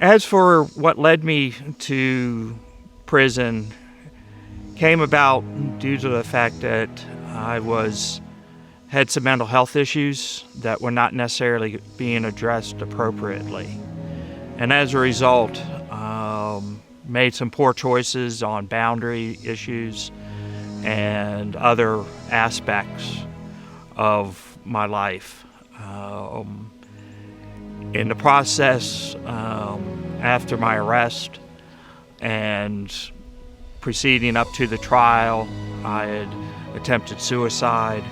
As for what led me to prison, came about due to the fact that I had some mental health issues that were not necessarily being addressed appropriately. And as a result, made some poor choices on boundary issues and other aspects of my life. In the process, after my arrest and proceeding up to the trial, I had attempted suicide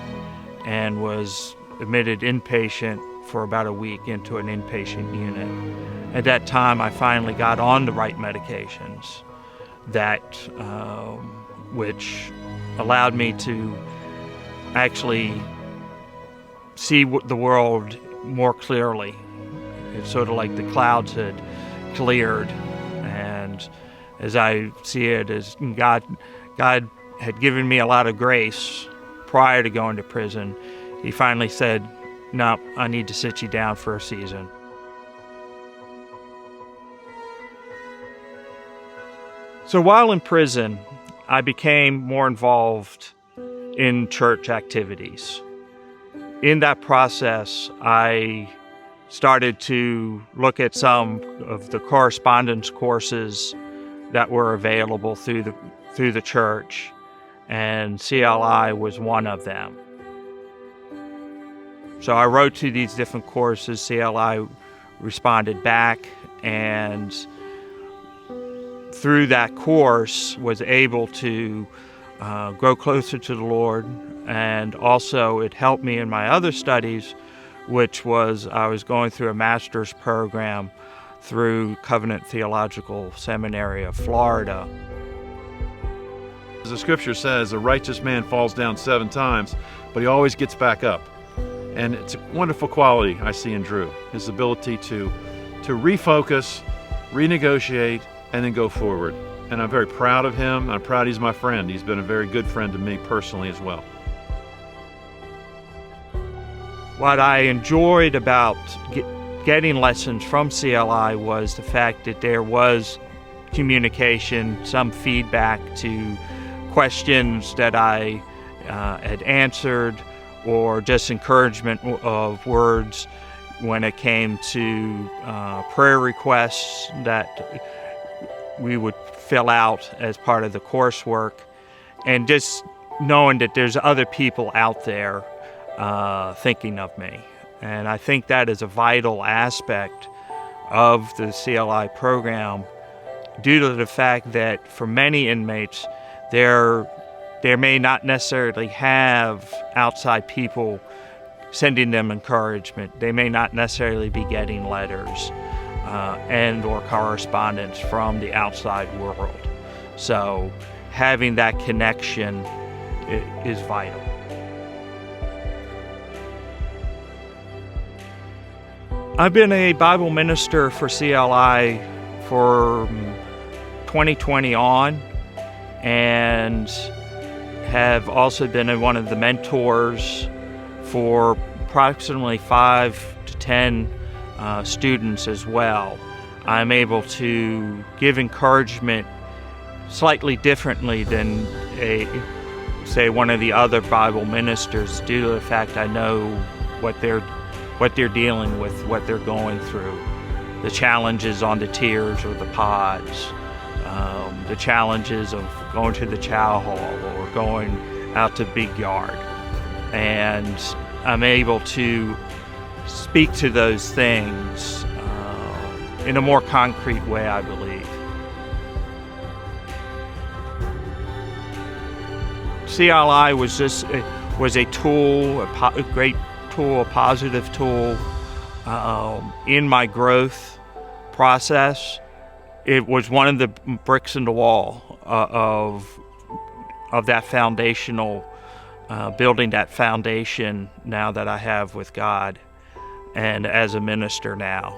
and was admitted inpatient for about a week into an inpatient unit. At that time, I finally got on the right medications which allowed me to actually see the world more clearly. It's sort of like the clouds had cleared, and as I see it, as God had given me a lot of grace prior to going to prison. He finally said, "No, I need to sit you down for a season." So while in prison, I became more involved in church activities. In that process, I started to look at some of the correspondence courses that were available through the church, and CLI was one of them. So I wrote to these different courses. CLI responded back, and through that course was able to grow closer to the Lord, and also it helped me in my other studies, which was I was going through a master's program through Covenant Theological Seminary of Florida. As the scripture says, a righteous man falls down 7 times, but he always gets back up. And it's a wonderful quality I see in Drew, his ability to refocus, renegotiate, and then go forward. And I'm very proud of him. I'm proud he's my friend. He's been a very good friend to me personally as well. What I enjoyed about getting lessons from CLI was the fact that there was communication, some feedback to questions that I had answered, or just encouragement of words when it came to prayer requests that we would fill out as part of the coursework, and just knowing that there's other people out there thinking of me. And I think that is a vital aspect of the CLI program, due to the fact that for many inmates, there may not necessarily have outside people sending them encouragement. They may not necessarily be getting letters and or correspondence from the outside world. So having that connection is vital. I've been a Bible minister for CLI for 2020 on, and have also been one of the mentors for approximately 5 to 10 students as well. I'm able to give encouragement slightly differently than one of the other Bible ministers, due to the fact I know what they're dealing with, what they're going through, the challenges on the tiers or the pods, the challenges of going to the chow hall or going out to Big Yard. And I'm able to speak to those things in a more concrete way, I believe. CLI was a tool, a great tool, a positive tool in my growth process. It was one of the bricks in the wall of that foundational, building that foundation now that I have with God and as a minister now.